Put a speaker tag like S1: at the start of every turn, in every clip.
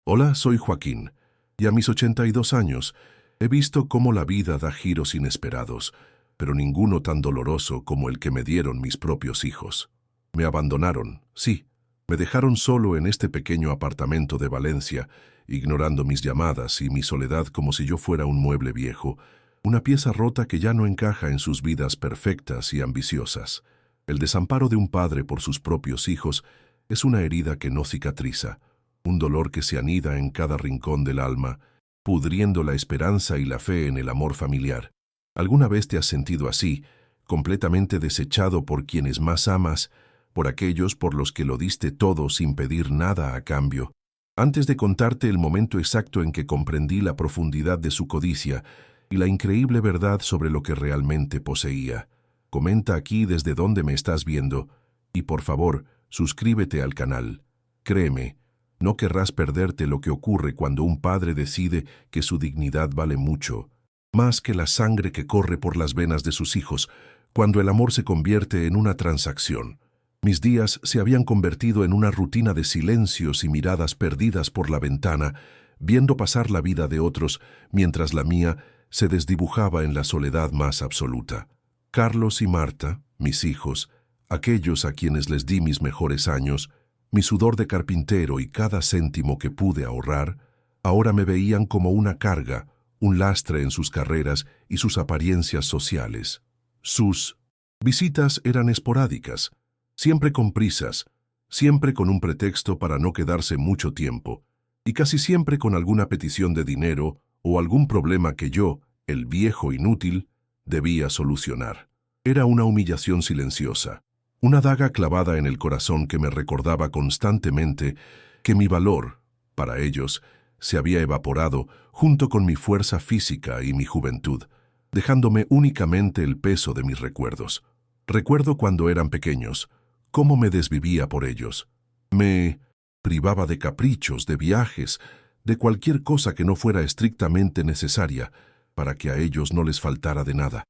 S1: Hola, soy Joaquín, y a mis 82 años he visto cómo la vida da giros inesperados, pero ninguno tan doloroso como el que me dieron mis propios hijos. Me abandonaron, sí, me dejaron solo en este pequeño apartamento de Valencia, ignorando mis llamadas y mi soledad como si yo fuera un mueble viejo, una pieza rota que ya no encaja en sus vidas perfectas y ambiciosas. El desamparo de un padre por sus propios hijos es una herida que no cicatriza, un dolor que se anida en cada rincón del alma, pudriendo la esperanza y la fe en el amor familiar. ¿Alguna vez te has sentido así, completamente desechado por quienes más amas, por aquellos por los que lo diste todo sin pedir nada a cambio? Antes de contarte el momento exacto en que comprendí la profundidad de su codicia y la increíble verdad sobre lo que realmente poseía, comenta aquí desde dónde me estás viendo y, por favor, suscríbete al canal. Créeme, no querrás perderte lo que ocurre cuando un padre decide que su dignidad vale mucho, más que la sangre que corre por las venas de sus hijos, cuando el amor se convierte en una transacción. Mis días se habían convertido en una rutina de silencios y miradas perdidas por la ventana, viendo pasar la vida de otros, mientras la mía se desdibujaba en la soledad más absoluta. Carlos y Marta, mis hijos, aquellos a quienes les di mis mejores años, mi sudor de carpintero y cada céntimo que pude ahorrar, ahora me veían como una carga, un lastre en sus carreras y sus apariencias sociales. Sus visitas eran esporádicas, siempre con prisas, siempre con un pretexto para no quedarse mucho tiempo, y casi siempre con alguna petición de dinero o algún problema que yo, el viejo inútil, debía solucionar. Era una humillación silenciosa, una daga clavada en el corazón que me recordaba constantemente que mi valor, para ellos, se había evaporado junto con mi fuerza física y mi juventud, dejándome únicamente el peso de mis recuerdos. Recuerdo cuando eran pequeños, cómo me desvivía por ellos. Me privaba de caprichos, de viajes, de cualquier cosa que no fuera estrictamente necesaria, para que a ellos no les faltara de nada.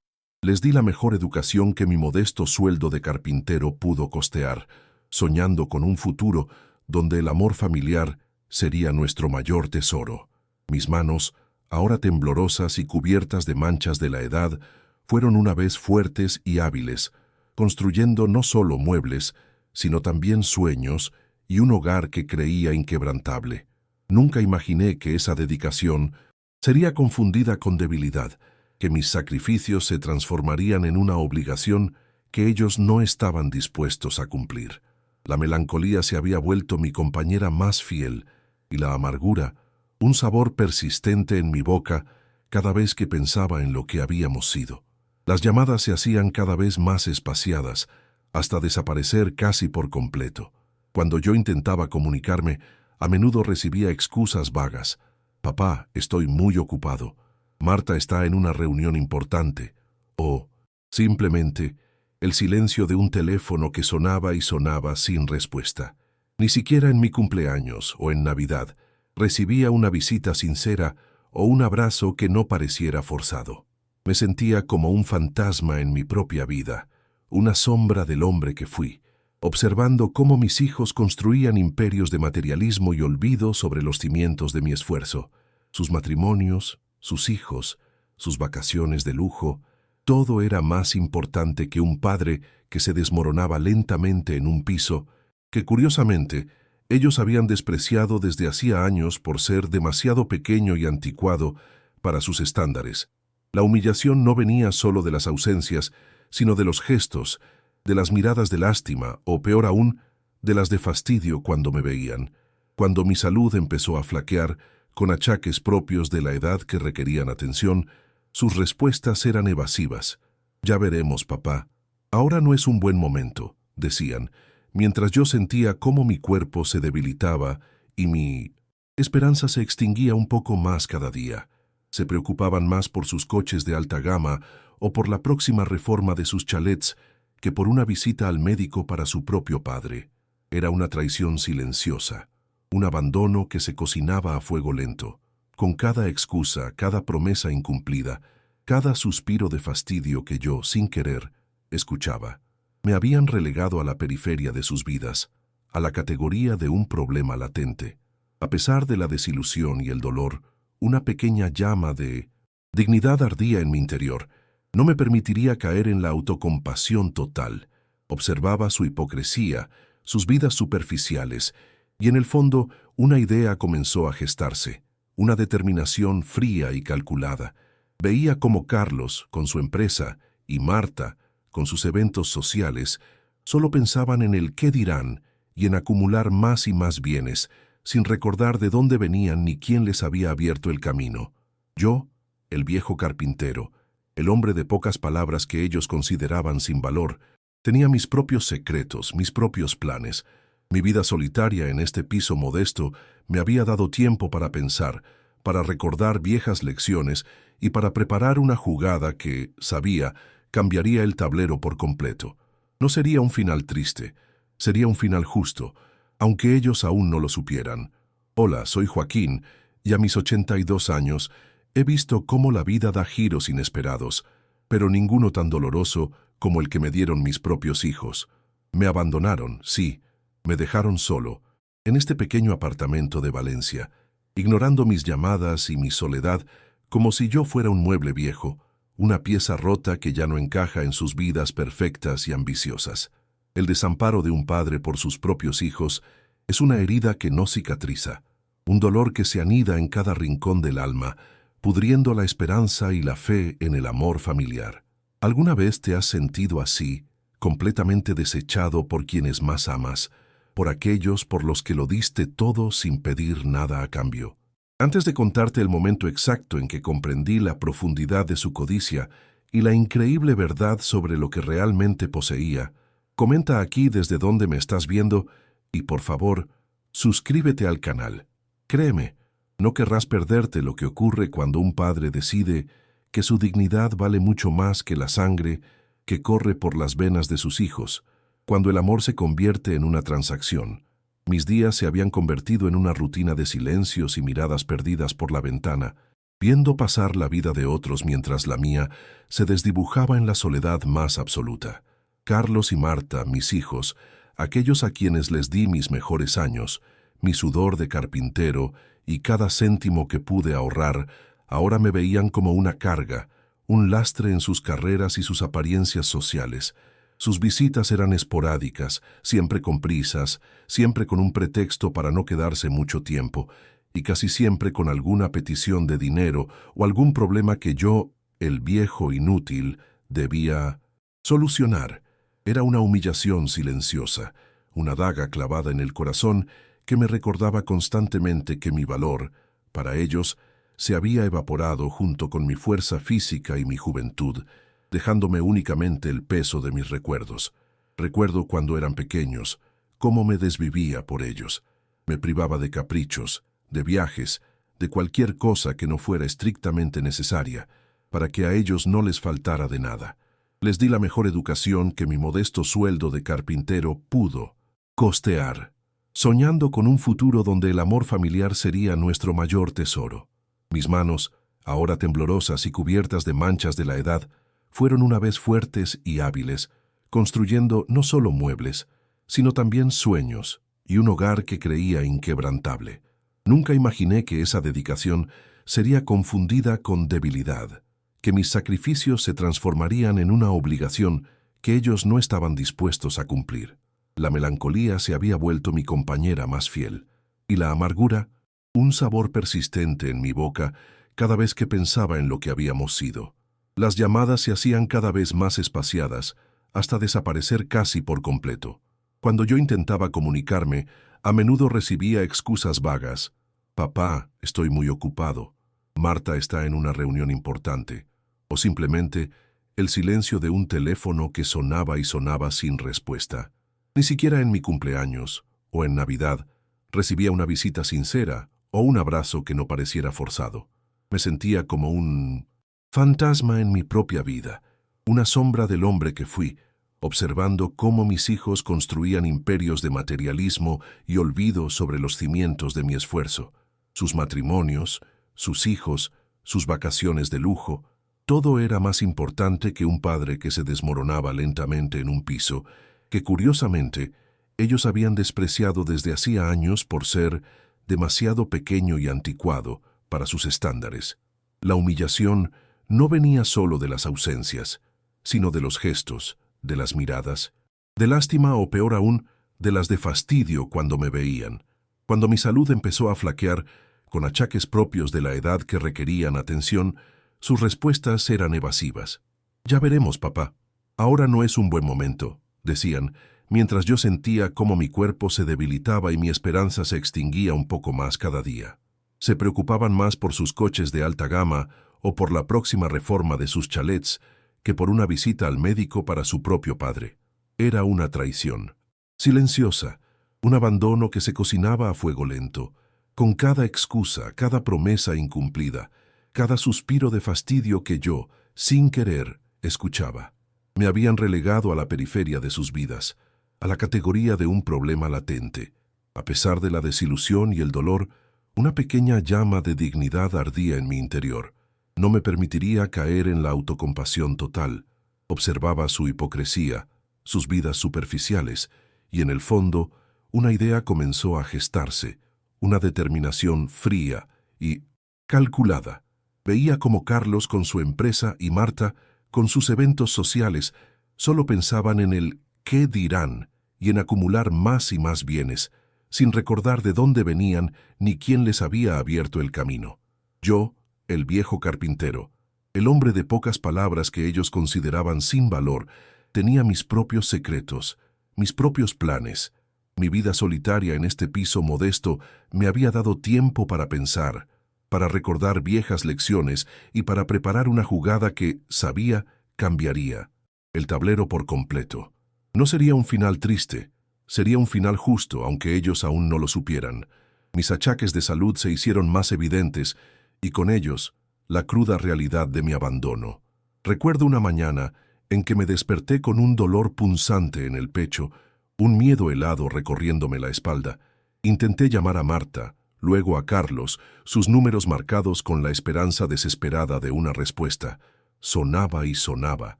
S1: Les di la mejor educación que mi modesto sueldo de carpintero pudo costear, soñando con un futuro donde el amor familiar sería nuestro mayor tesoro. Mis manos, ahora temblorosas y cubiertas de manchas de la edad, fueron una vez fuertes y hábiles, construyendo no solo muebles, sino también sueños y un hogar que creía inquebrantable. Nunca imaginé que esa dedicación sería confundida con debilidad, que mis sacrificios se transformarían en una obligación que ellos no estaban dispuestos a cumplir. La melancolía se había vuelto mi compañera más fiel, y la amargura, un sabor persistente en mi boca cada vez que pensaba en lo que habíamos sido. Las llamadas se hacían cada vez más espaciadas, hasta desaparecer casi por completo. Cuando yo intentaba comunicarme, a menudo recibía excusas vagas. «Papá, estoy muy ocupado. Marta está en una reunión importante», o simplemente el silencio de un teléfono que sonaba y sonaba sin respuesta. Ni siquiera en mi cumpleaños o en Navidad recibía una visita sincera o un abrazo que no pareciera forzado. Me sentía como un fantasma en mi propia vida, una sombra del hombre que fui, observando cómo mis hijos construían imperios de materialismo y olvido sobre los cimientos de mi esfuerzo. Sus matrimonios, sus hijos, sus vacaciones de lujo, todo era más importante que un padre que se desmoronaba lentamente en un piso que, curiosamente, ellos habían despreciado desde hacía años por ser demasiado pequeño y anticuado para sus estándares. La humillación no venía solo de las ausencias, sino de los gestos, de las miradas de lástima o, peor aún, de las de fastidio cuando me veían, cuando mi salud empezó a flaquear, con achaques propios de la edad que requerían atención. Sus respuestas eran evasivas. «Ya veremos, papá. Ahora no es un buen momento», decían, mientras yo sentía cómo mi cuerpo se debilitaba y mi esperanza se extinguía un poco más cada día. Se preocupaban más por sus coches de alta gama o por la próxima reforma de sus chalets que por una visita al médico para su propio padre. Era una traición silenciosa, un abandono que se cocinaba a fuego lento, con cada excusa, cada promesa incumplida, cada suspiro de fastidio que yo, sin querer, escuchaba. Me habían relegado a la periferia de sus vidas, a la categoría de un problema latente. A pesar de la desilusión y el dolor, una pequeña llama de dignidad ardía en mi interior. No me permitiría caer en la autocompasión total. Observaba su hipocresía, sus vidas superficiales, y en el fondo una idea comenzó a gestarse, una determinación fría y calculada. Veía cómo Carlos, con su empresa, y Marta, con sus eventos sociales, solo pensaban en el qué dirán y en acumular más y más bienes, sin recordar de dónde venían ni quién les había abierto el camino. Yo, el viejo carpintero, el hombre de pocas palabras que ellos consideraban sin valor, tenía mis propios secretos, mis propios planes. Mi vida solitaria en este piso modesto me había dado tiempo para pensar, para recordar viejas lecciones y para preparar una jugada que, sabía, cambiaría el tablero por completo. No sería un final triste, sería un final justo, aunque ellos aún no lo supieran. Hola, soy Joaquín, y a mis 82 años he visto cómo la vida da giros inesperados, pero ninguno tan doloroso como el que me dieron mis propios hijos. Me abandonaron, sí, me dejaron solo, en este pequeño apartamento de Valencia, ignorando mis llamadas y mi soledad como si yo fuera un mueble viejo, una pieza rota que ya no encaja en sus vidas perfectas y ambiciosas. El desamparo de un padre por sus propios hijos es una herida que no cicatriza, un dolor que se anida en cada rincón del alma, pudriendo la esperanza y la fe en el amor familiar. ¿Alguna vez te has sentido así, completamente desechado por quienes más amas, por aquellos por los que lo diste todo sin pedir nada a cambio? Antes de contarte el momento exacto en que comprendí la profundidad de su codicia y la increíble verdad sobre lo que realmente poseía, comenta aquí desde dónde me estás viendo y, por favor, suscríbete al canal. Créeme, no querrás perderte lo que ocurre cuando un padre decide que su dignidad vale mucho más que la sangre que corre por las venas de sus hijos, cuando el amor se convierte en una transacción. Mis días se habían convertido en una rutina de silencios y miradas perdidas por la ventana, viendo pasar la vida de otros mientras la mía se desdibujaba en la soledad más absoluta. Carlos y Marta, mis hijos, aquellos a quienes les di mis mejores años, mi sudor de carpintero y cada céntimo que pude ahorrar, ahora me veían como una carga, un lastre en sus carreras y sus apariencias sociales. Sus visitas eran esporádicas, siempre con prisas, siempre con un pretexto para no quedarse mucho tiempo, y casi siempre con alguna petición de dinero o algún problema que yo, el viejo inútil, debía solucionar. Era una humillación silenciosa, una daga clavada en el corazón que me recordaba constantemente que mi valor, para ellos, se había evaporado junto con mi fuerza física y mi juventud, dejándome únicamente el peso de mis recuerdos. Recuerdo cuando eran pequeños, cómo me desvivía por ellos. Me privaba de caprichos, de viajes, de cualquier cosa que no fuera estrictamente necesaria, para que a ellos no les faltara de nada. Les di la mejor educación que mi modesto sueldo de carpintero pudo costear, soñando con un futuro donde el amor familiar sería nuestro mayor tesoro. Mis manos, ahora temblorosas y cubiertas de manchas de la edad, fueron una vez fuertes y hábiles, construyendo no solo muebles, sino también sueños y un hogar que creía inquebrantable. Nunca imaginé que esa dedicación sería confundida con debilidad, que mis sacrificios se transformarían en una obligación que ellos no estaban dispuestos a cumplir. La melancolía se había vuelto mi compañera más fiel, y la amargura, un sabor persistente en mi boca cada vez que pensaba en lo que habíamos sido. Las llamadas se hacían cada vez más espaciadas, hasta desaparecer casi por completo. Cuando yo intentaba comunicarme, a menudo recibía excusas vagas. Papá, estoy muy ocupado. Marta está en una reunión importante. O simplemente el silencio de un teléfono que sonaba y sonaba sin respuesta. Ni siquiera en mi cumpleaños, o en Navidad, recibía una visita sincera o un abrazo que no pareciera forzado. Me sentía como un fantasma en mi propia vida, una sombra del hombre que fui, observando cómo mis hijos construían imperios de materialismo y olvido sobre los cimientos de mi esfuerzo. Sus matrimonios, sus hijos, sus vacaciones de lujo, todo era más importante que un padre que se desmoronaba lentamente en un piso, que curiosamente ellos habían despreciado desde hacía años por ser demasiado pequeño y anticuado para sus estándares. La humillación no venía solo de las ausencias, sino de los gestos, de las miradas, de lástima o peor aún, de las de fastidio cuando me veían. Cuando mi salud empezó a flaquear, con achaques propios de la edad que requerían atención, sus respuestas eran evasivas. «Ya veremos, papá. Ahora no es un buen momento», decían, mientras yo sentía cómo mi cuerpo se debilitaba y mi esperanza se extinguía un poco más cada día. Se preocupaban más por sus coches de alta gama o por la próxima reforma de sus chalets que por una visita al médico para su propio padre. Era una traición. Silenciosa, un abandono que se cocinaba a fuego lento, con cada excusa, cada promesa incumplida, cada suspiro de fastidio que yo, sin querer, escuchaba. Me habían relegado a la periferia de sus vidas, a la categoría de un problema latente. A pesar de la desilusión y el dolor, una pequeña llama de dignidad ardía en mi interior. No me permitiría caer en la autocompasión total. Observaba su hipocresía, sus vidas superficiales, y en el fondo, una idea comenzó a gestarse, una determinación fría y calculada. Veía como Carlos con su empresa y Marta, con sus eventos sociales, solo pensaban en el «qué dirán» y en acumular más y más bienes, sin recordar de dónde venían ni quién les había abierto el camino. Yo, el viejo carpintero, el hombre de pocas palabras que ellos consideraban sin valor, tenía mis propios secretos, mis propios planes. Mi vida solitaria en este piso modesto me había dado tiempo para pensar, para recordar viejas lecciones y para preparar una jugada que, sabía, cambiaría el tablero por completo. No sería un final triste, sería un final justo, aunque ellos aún no lo supieran. Mis achaques de salud se hicieron más evidentes y con ellos la cruda realidad de mi abandono. Recuerdo una mañana en que me desperté con un dolor punzante en el pecho, un miedo helado recorriéndome la espalda. Intenté llamar a Marta, luego a Carlos, sus números marcados con la esperanza desesperada de una respuesta. Sonaba y sonaba,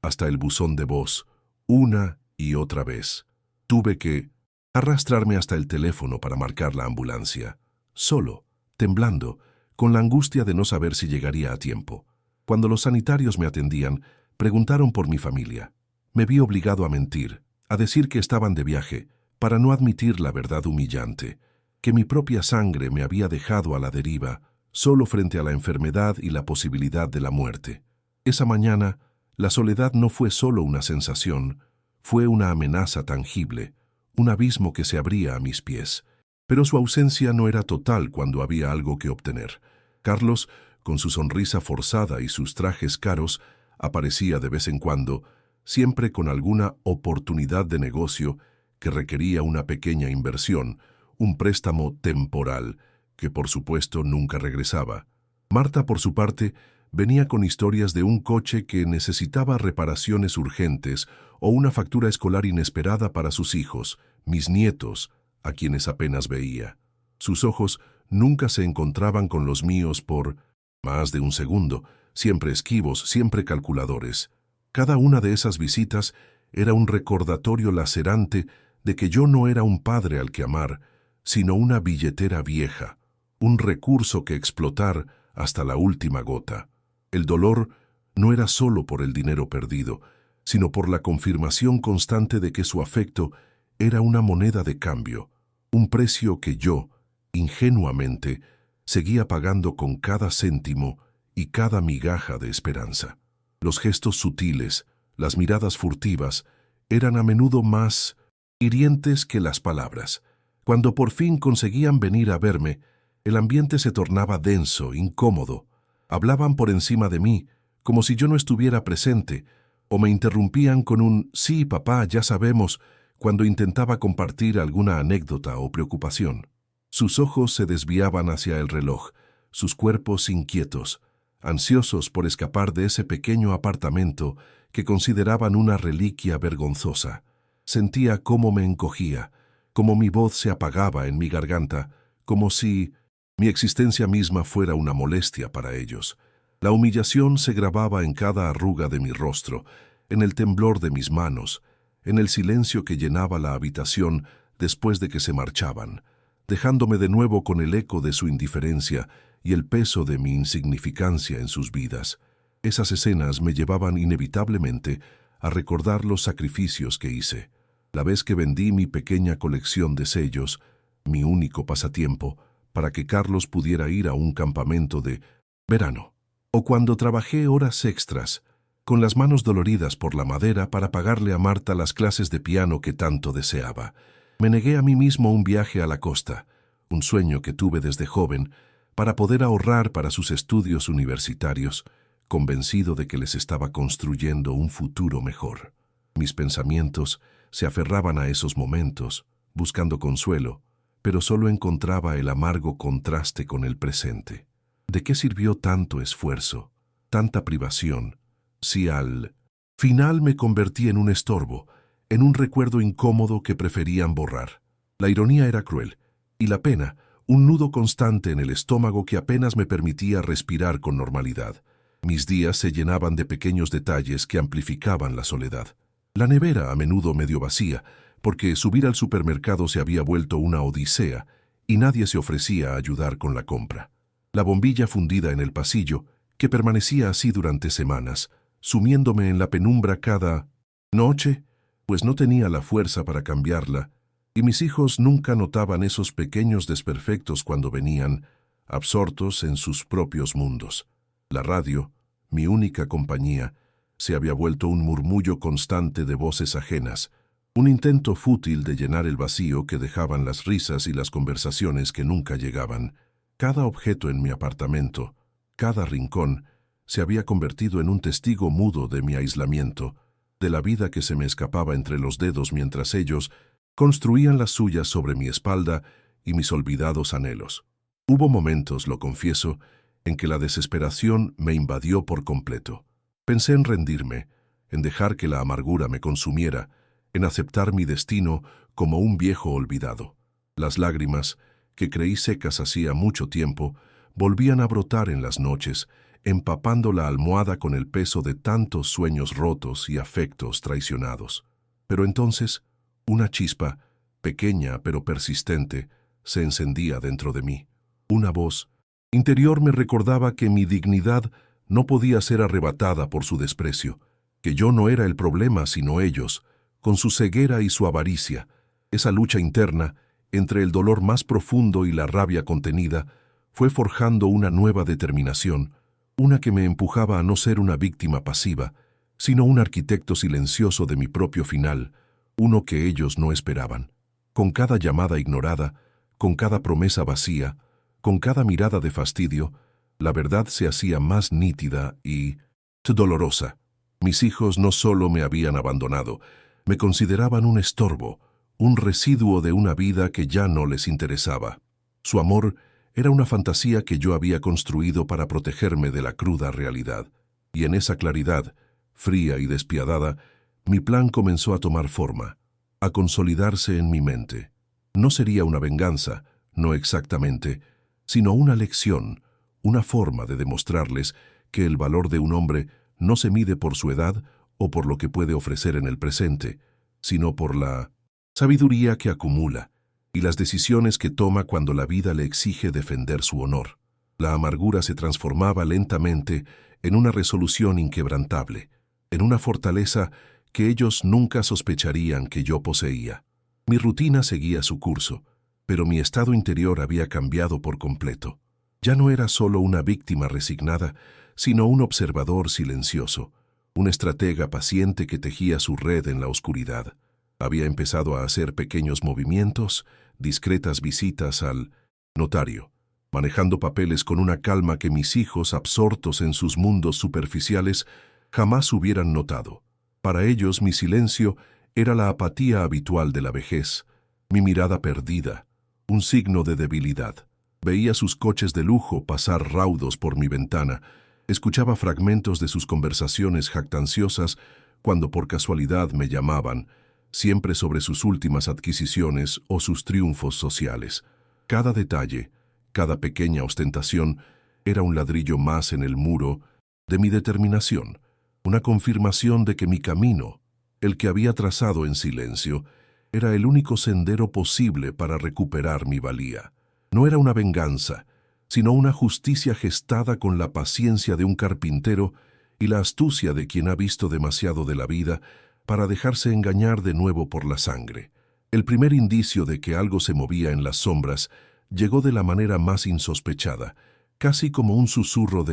S1: hasta el buzón de voz, una y otra vez. Tuve que arrastrarme hasta el teléfono para marcar la ambulancia, solo, temblando, con la angustia de no saber si llegaría a tiempo. Cuando los sanitarios me atendían, preguntaron por mi familia. Me vi obligado a mentir, a decir que estaban de viaje, para no admitir la verdad humillante, que mi propia sangre me había dejado a la deriva, solo frente a la enfermedad y la posibilidad de la muerte. Esa mañana, la soledad no fue solo una sensación, fue una amenaza tangible, un abismo que se abría a mis pies. Pero su ausencia no era total cuando había algo que obtener. Carlos, con su sonrisa forzada y sus trajes caros, aparecía de vez en cuando, siempre con alguna oportunidad de negocio que requería una pequeña inversión, un préstamo temporal, que por supuesto nunca regresaba. Marta, por su parte, venía con historias de un coche que necesitaba reparaciones urgentes o una factura escolar inesperada para sus hijos, mis nietos, a quienes apenas veía. Sus ojos nunca se encontraban con los míos por más de un segundo, siempre esquivos, siempre calculadores. Cada una de esas visitas era un recordatorio lacerante de que yo no era un padre al que amar, sino una billetera vieja, un recurso que explotar hasta la última gota. El dolor no era solo por el dinero perdido, sino por la confirmación constante de que su afecto era una moneda de cambio, un precio que yo, ingenuamente, seguía pagando con cada céntimo y cada migaja de esperanza. Los gestos sutiles, las miradas furtivas, eran a menudo más hirientes que las palabras. Cuando por fin conseguían venir a verme, el ambiente se tornaba denso, incómodo. Hablaban por encima de mí, como si yo no estuviera presente, o me interrumpían con un «sí, papá, ya sabemos», cuando intentaba compartir alguna anécdota o preocupación. Sus ojos se desviaban hacia el reloj, sus cuerpos inquietos, ansiosos por escapar de ese pequeño apartamento que consideraban una reliquia vergonzosa. Sentía cómo me encogía, cómo mi voz se apagaba en mi garganta, como si mi existencia misma fuera una molestia para ellos. La humillación se grababa en cada arruga de mi rostro, en el temblor de mis manos, en el silencio que llenaba la habitación después de que se marchaban. dejándome de nuevo con el eco de su indiferencia y el peso de mi insignificancia en sus vidas. Esas escenas me llevaban inevitablemente a recordar los sacrificios que hice. La vez que vendí mi pequeña colección de sellos, mi único pasatiempo, para que Carlos pudiera ir a un campamento de verano. O cuando trabajé horas extras, con las manos doloridas por la madera para pagarle a Marta las clases de piano que tanto deseaba. Me negué a mí mismo un viaje a la costa, un sueño que tuve desde joven, para poder ahorrar para sus estudios universitarios, convencido de que les estaba construyendo un futuro mejor. Mis pensamientos se aferraban a esos momentos, buscando consuelo, pero solo encontraba el amargo contraste con el presente. ¿De qué sirvió tanto esfuerzo, tanta privación, si al final me convertí en un estorbo, en un recuerdo incómodo que preferían borrar? La ironía era cruel, y la pena, un nudo constante en el estómago que apenas me permitía respirar con normalidad. Mis días se llenaban de pequeños detalles que amplificaban la soledad. La nevera, a menudo medio vacía, porque subir al supermercado se había vuelto una odisea y nadie se ofrecía a ayudar con la compra. La bombilla fundida en el pasillo, que permanecía así durante semanas, sumiéndome en la penumbra cada noche, pues no tenía la fuerza para cambiarla, y mis hijos nunca notaban esos pequeños desperfectos cuando venían, absortos en sus propios mundos. La radio, mi única compañía, se había vuelto un murmullo constante de voces ajenas, un intento fútil de llenar el vacío que dejaban las risas y las conversaciones que nunca llegaban. Cada objeto en mi apartamento, cada rincón, se había convertido en un testigo mudo de mi aislamiento, de la vida que se me escapaba entre los dedos mientras ellos construían las suyas sobre mi espalda y mis olvidados anhelos. Hubo momentos, lo confieso, en que la desesperación me invadió por completo. Pensé en rendirme, en dejar que la amargura me consumiera, en aceptar mi destino como un viejo olvidado. Las lágrimas, que creí secas hacía mucho tiempo, volvían a brotar en las noches, empapando la almohada con el peso de tantos sueños rotos y afectos traicionados. Pero entonces, una chispa, pequeña pero persistente, se encendía dentro de mí. Una voz interior me recordaba que mi dignidad no podía ser arrebatada por su desprecio, que yo no era el problema sino ellos, con su ceguera y su avaricia. Esa lucha interna, entre el dolor más profundo y la rabia contenida, fue forjando una nueva determinación, una que me empujaba a no ser una víctima pasiva, sino un arquitecto silencioso de mi propio final, uno que ellos no esperaban. Con cada llamada ignorada, con cada promesa vacía, con cada mirada de fastidio, la verdad se hacía más nítida y dolorosa. Mis hijos no solo me habían abandonado, me consideraban un estorbo, un residuo de una vida que ya no les interesaba. Su amor era una fantasía que yo había construido para protegerme de la cruda realidad. Y en esa claridad, fría y despiadada, mi plan comenzó a tomar forma, a consolidarse en mi mente. No sería una venganza, no exactamente, sino una lección, una forma de demostrarles que el valor de un hombre no se mide por su edad o por lo que puede ofrecer en el presente, sino por la sabiduría que acumula y las decisiones que toma cuando la vida le exige defender su honor. La amargura se transformaba lentamente en una resolución inquebrantable, en una fortaleza que ellos nunca sospecharían que yo poseía. Mi rutina seguía su curso, pero mi estado interior había cambiado por completo. Ya no era solo una víctima resignada, sino un observador silencioso, un estratega paciente que tejía su red en la oscuridad. Había empezado a hacer pequeños movimientos, discretas visitas al notario, manejando papeles con una calma que mis hijos, absortos en sus mundos superficiales, jamás hubieran notado. Para ellos mi silencio era la apatía habitual de la vejez, mi mirada perdida, un signo de debilidad. Veía sus coches de lujo pasar raudos por mi ventana, escuchaba fragmentos de sus conversaciones jactanciosas cuando por casualidad me llamaban, siempre sobre sus últimas adquisiciones o sus triunfos sociales. Cada detalle, cada pequeña ostentación, era un ladrillo más en el muro de mi determinación, una confirmación de que mi camino, el que había trazado en silencio, Era el único sendero posible para recuperar mi valía. No era una venganza, sino una justicia gestada con la paciencia de un carpintero y la astucia de quien ha visto demasiado de la vida para dejarse engañar de nuevo por la sangre. El primer indicio de que algo se movía en las sombras llegó de la manera más insospechada, casi como un susurro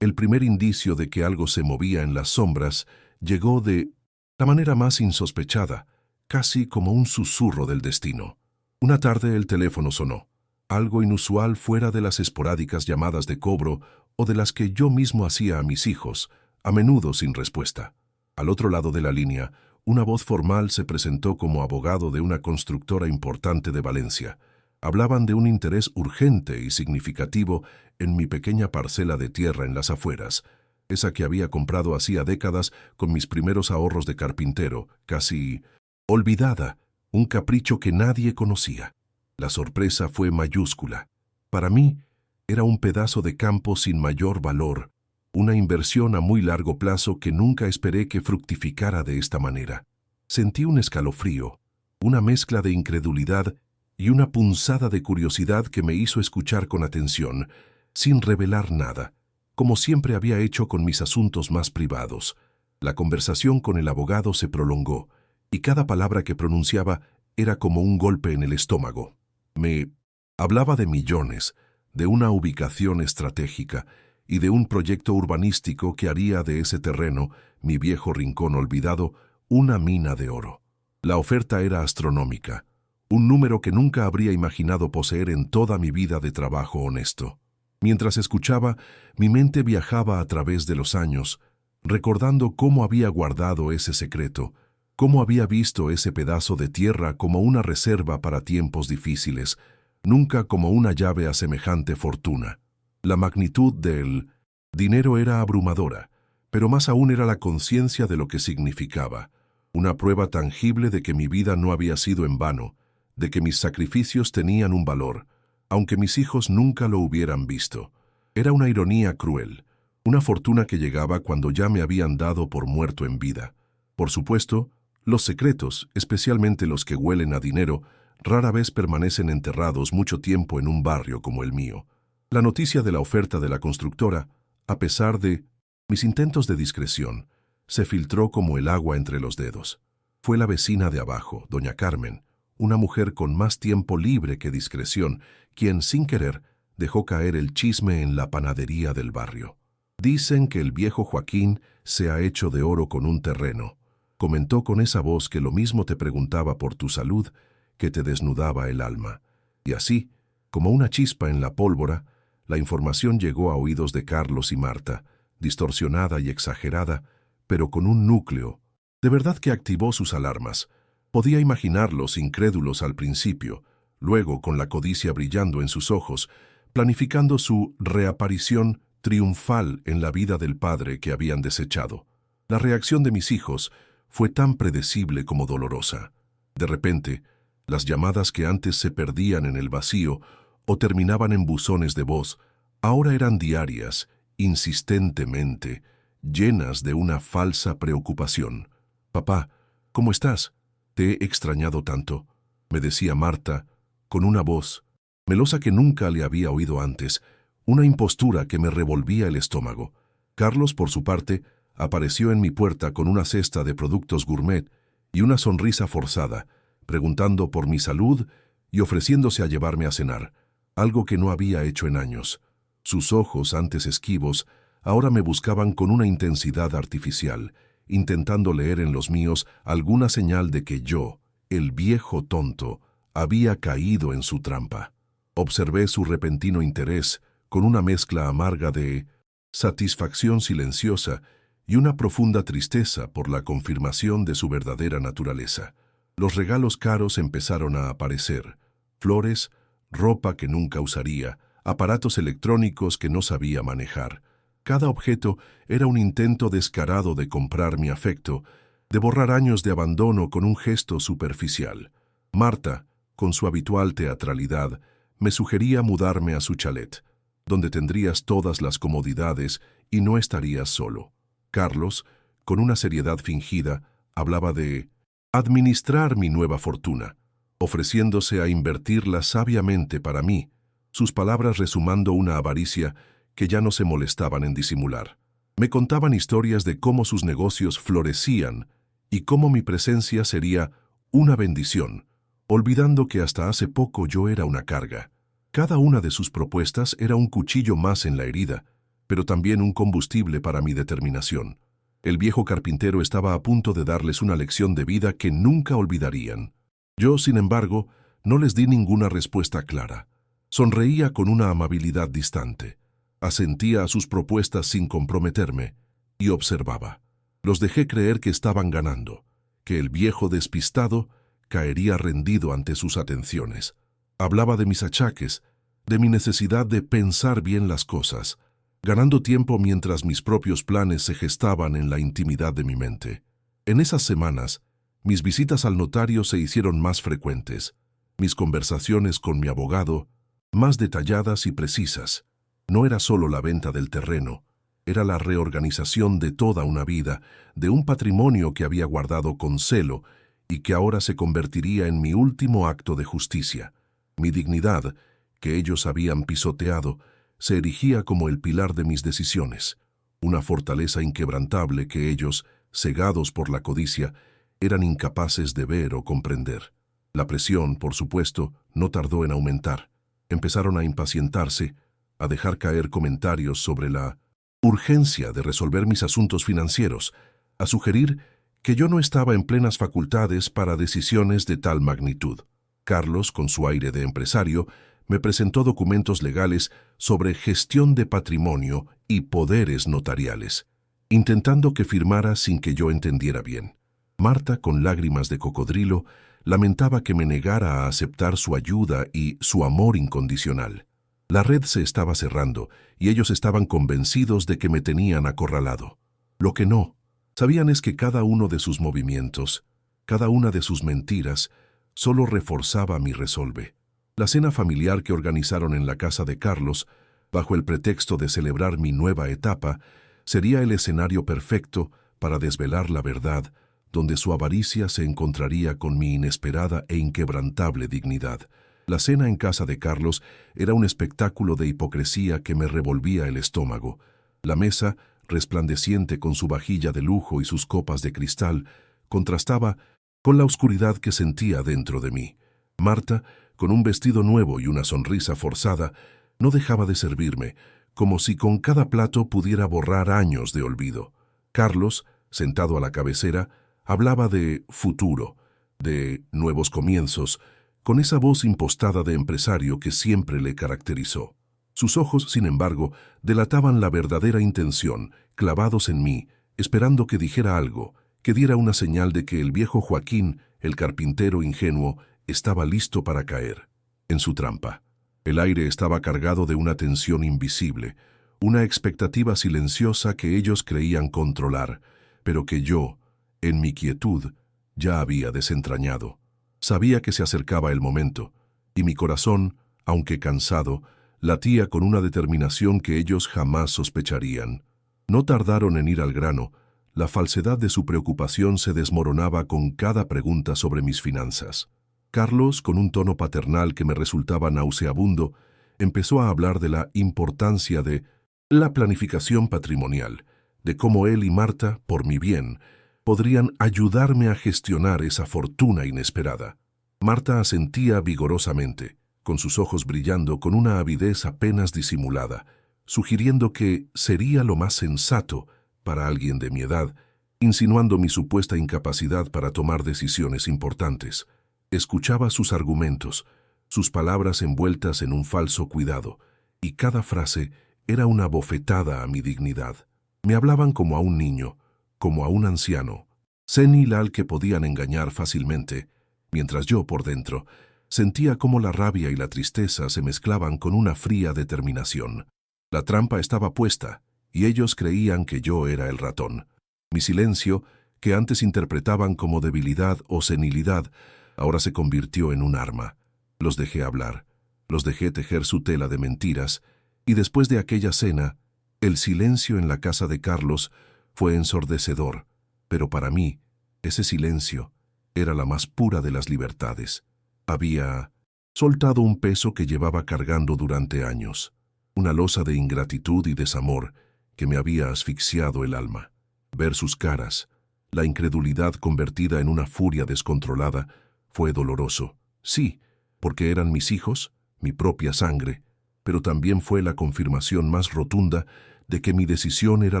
S1: El primer indicio de que algo se movía en las sombras llegó de la manera más insospechada, casi como un susurro del destino. Una tarde el teléfono sonó, algo inusual fuera de las esporádicas llamadas de cobro o de las que yo mismo hacía a mis hijos, a menudo sin respuesta. Al otro lado de la línea, una voz formal se presentó como abogado de una constructora importante de Valencia. Hablaban de un interés urgente y significativo en mi pequeña parcela de tierra en las afueras, esa que había comprado hacía décadas con mis primeros ahorros de carpintero, casi olvidada, un capricho que nadie conocía. La sorpresa fue mayúscula. Para mí, era un pedazo de campo sin mayor valor, una inversión a muy largo plazo que nunca esperé que fructificara de esta manera. Sentí un escalofrío, una mezcla de incredulidad y una punzada de curiosidad que me hizo escuchar con atención, sin revelar nada, como siempre había hecho con mis asuntos más privados. La conversación con el abogado se prolongó, y cada palabra que pronunciaba era como un golpe en el estómago. Me hablaba de millones, de una ubicación estratégica y de un proyecto urbanístico que haría de ese terreno, mi viejo rincón olvidado, una mina de oro. La oferta era astronómica, un número que nunca habría imaginado poseer en toda mi vida de trabajo honesto. Mientras escuchaba, mi mente viajaba a través de los años, recordando cómo había guardado ese secreto, cómo había visto ese pedazo de tierra como una reserva para tiempos difíciles, nunca como una llave a semejante fortuna. La magnitud del dinero era abrumadora, pero más aún era la conciencia de lo que significaba, una prueba tangible de que mi vida no había sido en vano, de que mis sacrificios tenían un valor, aunque mis hijos nunca lo hubieran visto. Era una ironía cruel, una fortuna que llegaba cuando ya me habían dado por muerto en vida. Por supuesto, los secretos, especialmente los que huelen a dinero, rara vez permanecen enterrados mucho tiempo en un barrio como el mío. La noticia de la oferta de la constructora, a pesar de mis intentos de discreción, se filtró como el agua entre los dedos. Fue la vecina de abajo, doña Carmen, una mujer con más tiempo libre que discreción, quien, sin querer, dejó caer el chisme en la panadería del barrio. Dicen que el viejo Joaquín se ha hecho de oro con un terreno, comentó con esa voz que lo mismo te preguntaba por tu salud que te desnudaba el alma. Y así, como una chispa en la pólvora, la información llegó a oídos de Carlos y Marta, distorsionada y exagerada, pero con un núcleo. De verdad que activó sus alarmas. Podía imaginarlos incrédulos al principio, luego con la codicia brillando en sus ojos, planificando su reaparición triunfal en la vida del padre que habían desechado. La reacción de mis hijos fue tan predecible como dolorosa. De repente, las llamadas que antes se perdían en el vacío o terminaban en buzones de voz, ahora eran diarias, insistentemente, llenas de una falsa preocupación. «Papá, ¿cómo estás? Te he extrañado tanto», me decía Marta, con una voz melosa que nunca le había oído antes, una impostura que me revolvía el estómago. Carlos, por su parte, apareció en mi puerta con una cesta de productos gourmet y una sonrisa forzada, preguntando por mi salud y ofreciéndose a llevarme a cenar, algo que no había hecho en años. Sus ojos, antes esquivos, ahora me buscaban con una intensidad artificial, intentando leer en los míos alguna señal de que yo, el viejo tonto, había caído en su trampa. Observé su repentino interés con una mezcla amarga de satisfacción silenciosa y una profunda tristeza por la confirmación de su verdadera naturaleza. Los regalos caros empezaron a aparecer: flores, ropa que nunca usaría, aparatos electrónicos que no sabía manejar. Cada objeto era un intento descarado de comprar mi afecto, de borrar años de abandono con un gesto superficial. Marta, con su habitual teatralidad, me sugería mudarme a su chalet, donde tendrías todas las comodidades y no estarías solo. Carlos, con una seriedad fingida, hablaba de administrar mi nueva fortuna, ofreciéndose a invertirla sabiamente para mí, sus palabras resumando una avaricia que ya no se molestaban en disimular. Me contaban historias de cómo sus negocios florecían y cómo mi presencia sería una bendición, olvidando que hasta hace poco yo era una carga. Cada una de sus propuestas era un cuchillo más en la herida, pero también un combustible para mi determinación. El viejo carpintero estaba a punto de darles una lección de vida que nunca olvidarían. Yo, sin embargo, no les di ninguna respuesta clara. Sonreía con una amabilidad distante. Asentía a sus propuestas sin comprometerme y observaba. Los dejé creer que estaban ganando, que el viejo despistado caería rendido ante sus atenciones. Hablaba de mis achaques, de mi necesidad de pensar bien las cosas, ganando tiempo mientras mis propios planes se gestaban en la intimidad de mi mente. En esas semanas, mis visitas al notario se hicieron más frecuentes, mis conversaciones con mi abogado más detalladas y precisas. No era solo la venta del terreno, era la reorganización de toda una vida, de un patrimonio que había guardado con celo y que ahora se convertiría en mi último acto de justicia. Mi dignidad, que ellos habían pisoteado, se erigía como el pilar de mis decisiones, una fortaleza inquebrantable que ellos, cegados por la codicia, eran incapaces de ver o comprender. La presión, por supuesto, no tardó en aumentar. Empezaron a impacientarse, a dejar caer comentarios sobre la urgencia de resolver mis asuntos financieros, a sugerir que yo no estaba en plenas facultades para decisiones de tal magnitud. Carlos, con su aire de empresario, me presentó documentos legales sobre gestión de patrimonio y poderes notariales, intentando que firmara sin que yo entendiera bien. Marta, con lágrimas de cocodrilo, lamentaba que me negara a aceptar su ayuda y su amor incondicional. La red se estaba cerrando y ellos estaban convencidos de que me tenían acorralado. Lo que no sabían es que cada uno de sus movimientos, cada una de sus mentiras, solo reforzaba mi resolve. La cena familiar que organizaron en la casa de Carlos, bajo el pretexto de celebrar mi nueva etapa, sería el escenario perfecto para desvelar la verdad, donde su avaricia se encontraría con mi inesperada e inquebrantable dignidad. La cena en casa de Carlos era un espectáculo de hipocresía que me revolvía el estómago. La mesa, resplandeciente con su vajilla de lujo y sus copas de cristal, contrastaba con la oscuridad que sentía dentro de mí. Marta, con un vestido nuevo y una sonrisa forzada, no dejaba de servirme, como si con cada plato pudiera borrar años de olvido. Carlos, sentado a la cabecera, hablaba de futuro, de nuevos comienzos, con esa voz impostada de empresario que siempre le caracterizó. Sus ojos, sin embargo, delataban la verdadera intención, clavados en mí, esperando que dijera algo, que diera una señal de que el viejo Joaquín, el carpintero ingenuo, estaba listo para caer en su trampa. El aire estaba cargado de una tensión invisible, una expectativa silenciosa que ellos creían controlar, pero que yo, en mi quietud, ya había desentrañado. Sabía que se acercaba el momento, y mi corazón, aunque cansado, latía con una determinación que ellos jamás sospecharían. No tardaron en ir al grano. La falsedad de su preocupación se desmoronaba con cada pregunta sobre mis finanzas. Carlos, con un tono paternal que me resultaba nauseabundo, empezó a hablar de la importancia de la planificación patrimonial, de cómo él y Marta, por mi bien, podrían ayudarme a gestionar esa fortuna inesperada. Marta asentía vigorosamente, con sus ojos brillando con una avidez apenas disimulada, sugiriendo que sería lo más sensato para alguien de mi edad, insinuando mi supuesta incapacidad para tomar decisiones importantes. Escuchaba sus argumentos, sus palabras envueltas en un falso cuidado, y cada frase era una bofetada a mi dignidad. Me hablaban como a un niño, como a un anciano, senil al que podían engañar fácilmente, mientras yo, por dentro, sentía cómo la rabia y la tristeza se mezclaban con una fría determinación. La trampa estaba puesta, y ellos creían que yo era el ratón. Mi silencio, que antes interpretaban como debilidad o senilidad, ahora se convirtió en un arma. Los dejé hablar, los dejé tejer su tela de mentiras, y después de aquella cena, el silencio en la casa de Carlos fue ensordecedor, pero para mí, ese silencio Era la más pura de las libertades. Había soltado un peso que llevaba cargando durante años, una losa de ingratitud y desamor que me había asfixiado el alma. Ver sus caras, la incredulidad convertida en una furia descontrolada, fue doloroso. Sí, porque eran mis hijos, mi propia sangre, pero también fue la confirmación más rotunda de que mi decisión era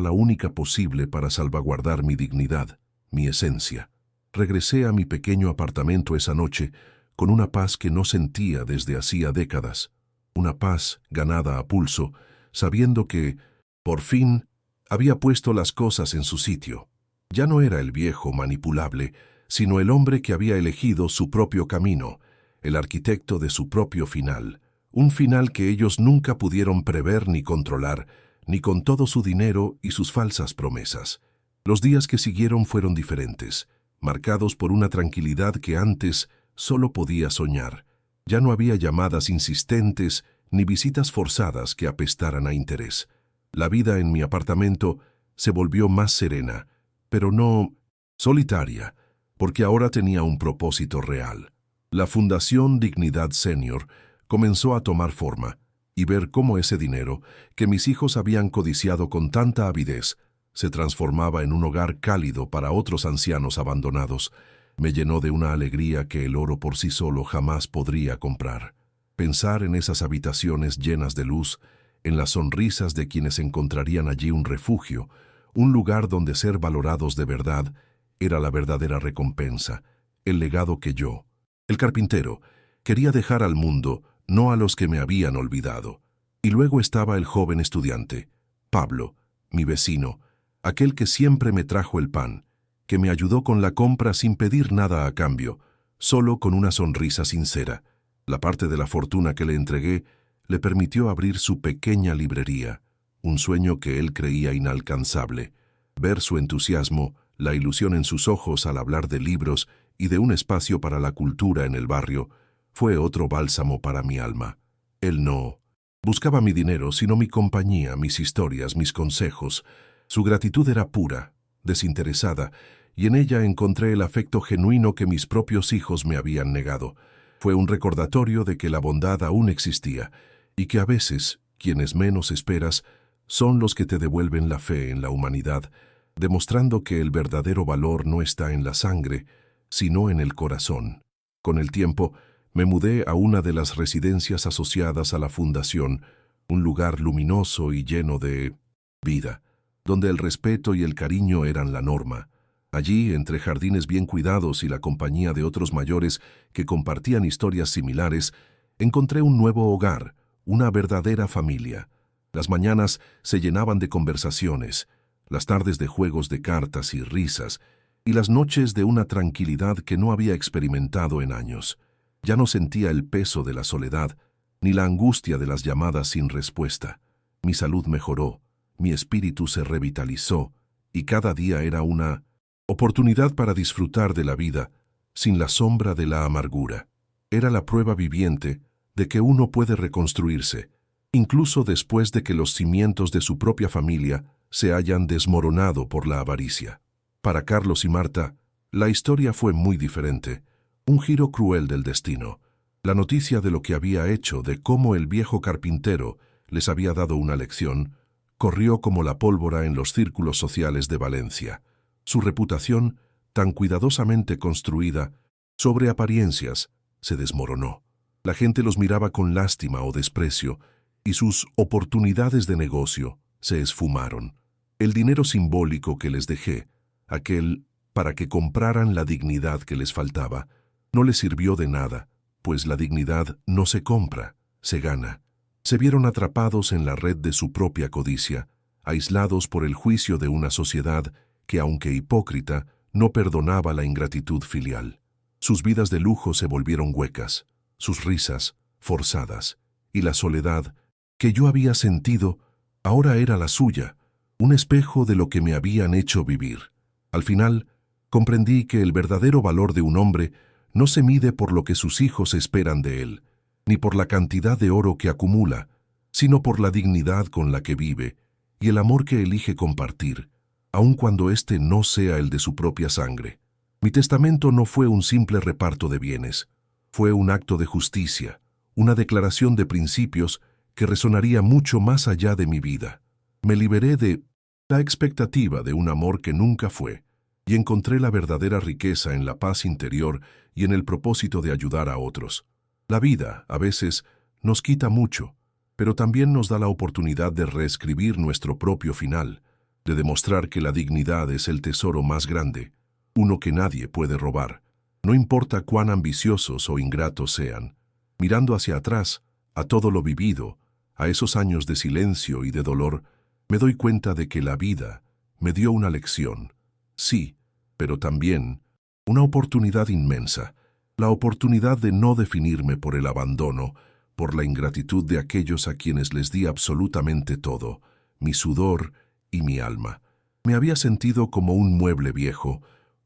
S1: la única posible para salvaguardar mi dignidad, mi esencia. Regresé a mi pequeño apartamento esa noche con una paz que no sentía desde hacía décadas, una paz ganada a pulso, sabiendo que, por fin, había puesto las cosas en su sitio. Ya no era el viejo manipulable, sino el hombre que había elegido su propio camino, el arquitecto de su propio final, un final que ellos nunca pudieron prever ni controlar, ni con todo su dinero y sus falsas promesas. Los días que siguieron fueron diferentes, marcados por una tranquilidad que antes solo podía soñar. Ya no había llamadas insistentes ni visitas forzadas que apestaran a interés. La vida en mi apartamento se volvió más serena, pero no solitaria, porque ahora tenía un propósito real. La Fundación Dignidad Senior comenzó a tomar forma, y ver cómo ese dinero, que mis hijos habían codiciado con tanta avidez, se transformaba en un hogar cálido para otros ancianos abandonados, me llenó de una alegría que el oro por sí solo jamás podría comprar. Pensar en esas habitaciones llenas de luz, en las sonrisas de quienes encontrarían allí un refugio, un lugar donde ser valorados de verdad, era la verdadera recompensa, el legado que yo, el carpintero, quería dejar al mundo, no a los que me habían olvidado. Y luego estaba el joven estudiante, Pablo, mi vecino, aquel que siempre me trajo el pan, que me ayudó con la compra sin pedir nada a cambio, solo con una sonrisa sincera. La parte de la fortuna que le entregué le permitió abrir su pequeña librería, un sueño que él creía inalcanzable. Ver su entusiasmo, la ilusión en sus ojos al hablar de libros y de un espacio para la cultura en el barrio, fue otro bálsamo para mi alma. Él no buscaba mi dinero, sino mi compañía, mis historias, mis consejos. Su gratitud era pura, desinteresada, y en ella encontré el afecto genuino que mis propios hijos me habían negado. Fue un recordatorio de que la bondad aún existía, y que a veces, quienes menos esperas, son los que te devuelven la fe en la humanidad, demostrando que el verdadero valor no está en la sangre, sino en el corazón. Con el tiempo, me mudé a una de las residencias asociadas a la fundación, un lugar luminoso y lleno de vida, donde el respeto y el cariño eran la norma. Allí, entre jardines bien cuidados y la compañía de otros mayores que compartían historias similares, encontré un nuevo hogar, una verdadera familia. Las mañanas se llenaban de conversaciones, las tardes de juegos de cartas y risas, y las noches de una tranquilidad que no había experimentado en años. Ya no sentía el peso de la soledad, ni la angustia de las llamadas sin respuesta. Mi salud mejoró, mi espíritu se revitalizó, y cada día era una oportunidad para disfrutar de la vida, sin la sombra de la amargura. Era la prueba viviente de que uno puede reconstruirse, incluso después de que los cimientos de su propia familia se hayan desmoronado por la avaricia. Para Carlos y Marta, la historia fue muy diferente, un giro cruel del destino. La noticia de lo que había hecho, de cómo el viejo carpintero les había dado una lección, corrió como la pólvora en los círculos sociales de Valencia. Su reputación, tan cuidadosamente construida sobre apariencias, se desmoronó. La gente los miraba con lástima o desprecio, y sus oportunidades de negocio se esfumaron. El dinero simbólico que les dejé, aquel para que compraran la dignidad que les faltaba, no les sirvió de nada, pues la dignidad no se compra, se gana. Se vieron atrapados en la red de su propia codicia, aislados por el juicio de una sociedad que, aunque hipócrita, no perdonaba la ingratitud filial. Sus vidas de lujo se volvieron huecas, sus risas forzadas, y la soledad que yo había sentido ahora era la suya, un espejo de lo que me habían hecho vivir. Al final, comprendí que el verdadero valor de un hombre no se mide por lo que sus hijos esperan de él, ni por la cantidad de oro que acumula, sino por la dignidad con la que vive y el amor que elige compartir, aun cuando éste no sea el de su propia sangre. Mi testamento no fue un simple reparto de bienes, fue un acto de justicia, una declaración de principios que resonaría mucho más allá de mi vida. Me liberé de la expectativa de un amor que nunca fue, y encontré la verdadera riqueza en la paz interior y en el propósito de ayudar a otros. La vida, a veces, nos quita mucho, pero también nos da la oportunidad de reescribir nuestro propio final, de demostrar que la dignidad es el tesoro más grande, uno que nadie puede robar, no importa cuán ambiciosos o ingratos sean. Mirando hacia atrás, a todo lo vivido, a esos años de silencio y de dolor, me doy cuenta de que la vida me dio una lección, sí, pero también una oportunidad inmensa, la oportunidad de no definirme por el abandono, por la ingratitud de aquellos a quienes les di absolutamente todo, mi sudor y mi alma. Me había sentido como un mueble viejo,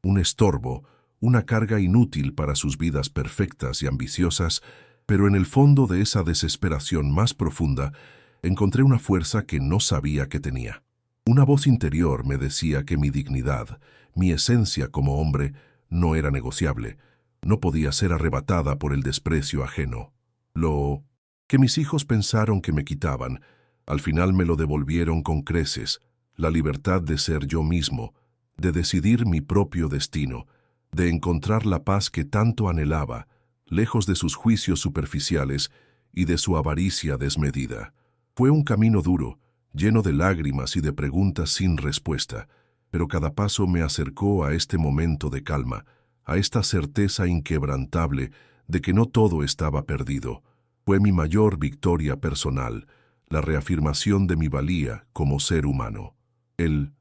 S1: un estorbo, una carga inútil para sus vidas perfectas y ambiciosas, pero en el fondo de esa desesperación más profunda encontré una fuerza que no sabía que tenía. Una voz interior me decía que mi dignidad, mi esencia como hombre, no era negociable, no podía ser arrebatada por el desprecio ajeno. Lo que mis hijos pensaron que me quitaban, al final me lo devolvieron con creces, la libertad de ser yo mismo, de decidir mi propio destino, de encontrar la paz que tanto anhelaba, lejos de sus juicios superficiales y de su avaricia desmedida. Fue un camino duro, lleno de lágrimas y de preguntas sin respuesta, pero cada paso me acercó a este momento de calma, a esta certeza inquebrantable de que no todo estaba perdido. Fue mi mayor victoria personal, la reafirmación de mi valía como ser humano. El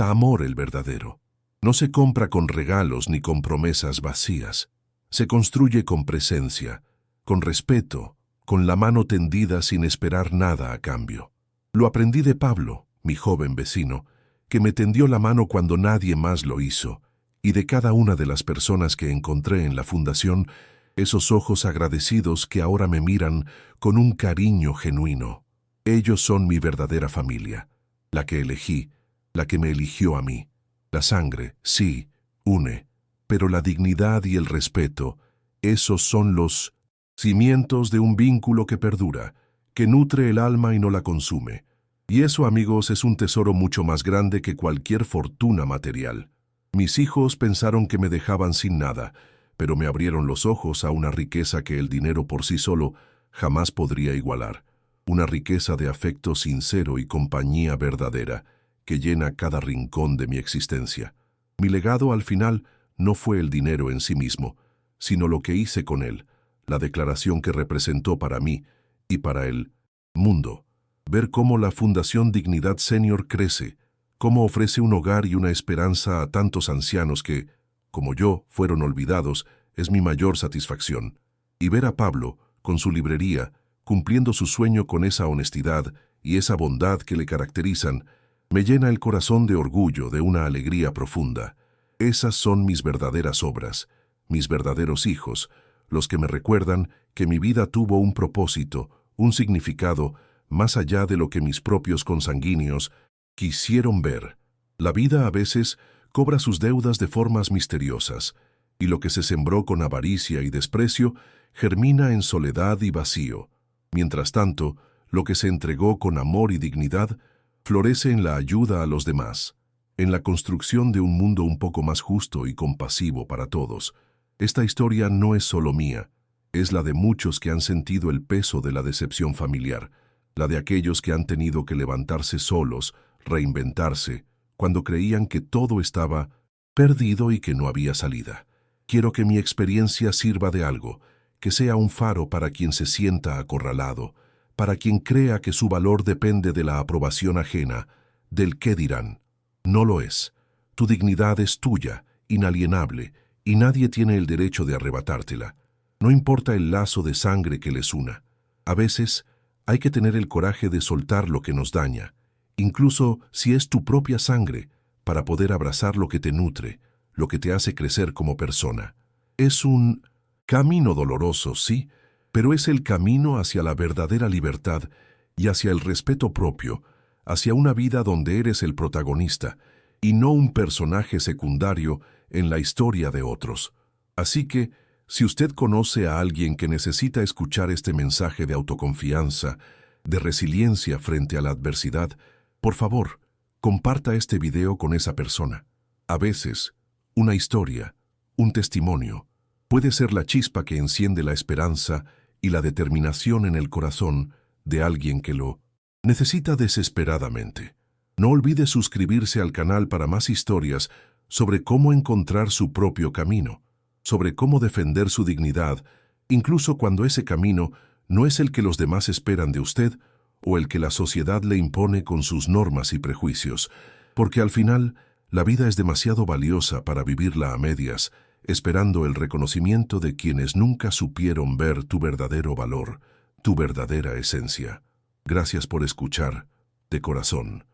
S1: amor, el verdadero, no se compra con regalos ni con promesas vacías. Se construye con presencia, con respeto, con la mano tendida sin esperar nada a cambio. Lo aprendí de Pablo, mi joven vecino, que me tendió la mano cuando nadie más lo hizo, y de cada una de las personas que encontré en la fundación, esos ojos agradecidos que ahora me miran con un cariño genuino. Ellos son mi verdadera familia, la que elegí, la que me eligió a mí. La sangre, sí, une, pero la dignidad y el respeto, esos son los cimientos de un vínculo que perdura, que nutre el alma y no la consume. Y eso, amigos, es un tesoro mucho más grande que cualquier fortuna material. Mis hijos pensaron que me dejaban sin nada, pero me abrieron los ojos a una riqueza que el dinero por sí solo jamás podría igualar. Una riqueza de afecto sincero y compañía verdadera, que llena cada rincón de mi existencia. Mi legado al final no fue el dinero en sí mismo, sino lo que hice con él, la declaración que representó para mí y para el mundo. Ver cómo la Fundación Dignidad Senior crece, cómo ofrece un hogar y una esperanza a tantos ancianos que, como yo, fueron olvidados, es mi mayor satisfacción. Y ver a Pablo, con su librería, cumpliendo su sueño con esa honestidad y esa bondad que le caracterizan, me llena el corazón de orgullo, de una alegría profunda. Esas son mis verdaderas obras, mis verdaderos hijos, los que me recuerdan que mi vida tuvo un propósito, un significado, más allá de lo que mis propios consanguíneos quisieron ver. La vida a veces cobra sus deudas de formas misteriosas, y lo que se sembró con avaricia y desprecio germina en soledad y vacío. Mientras tanto, lo que se entregó con amor y dignidad florece en la ayuda a los demás, en la construcción de un mundo un poco más justo y compasivo para todos. Esta historia no es solo mía, es la de muchos que han sentido el peso de la decepción familiar, la de aquellos que han tenido que levantarse solos, reinventarse, cuando creían que todo estaba perdido y que no había salida. Quiero que mi experiencia sirva de algo, que sea un faro para quien se sienta acorralado, para quien crea que su valor depende de la aprobación ajena, del qué dirán. No lo es. Tu dignidad es tuya, inalienable, y nadie tiene el derecho de arrebatártela. No importa el lazo de sangre que les una. A veces hay que tener el coraje de soltar lo que nos daña, incluso si es tu propia sangre, para poder abrazar lo que te nutre, lo que te hace crecer como persona. Es un camino doloroso, sí, pero es el camino hacia la verdadera libertad y hacia el respeto propio, hacia una vida donde eres el protagonista y no un personaje secundario en la historia de otros. Así que, si usted conoce a alguien que necesita escuchar este mensaje de autoconfianza, de resiliencia frente a la adversidad, por favor, comparta este video con esa persona. A veces, una historia, un testimonio, puede ser la chispa que enciende la esperanza y la determinación en el corazón de alguien que lo necesita desesperadamente. No olvide suscribirse al canal para más historias sobre cómo encontrar su propio camino, sobre cómo defender su dignidad, incluso cuando ese camino no es el que los demás esperan de usted o el que la sociedad le impone con sus normas y prejuicios, porque al final la vida es demasiado valiosa para vivirla a medias, esperando el reconocimiento de quienes nunca supieron ver tu verdadero valor, tu verdadera esencia. Gracias por escuchar, de corazón.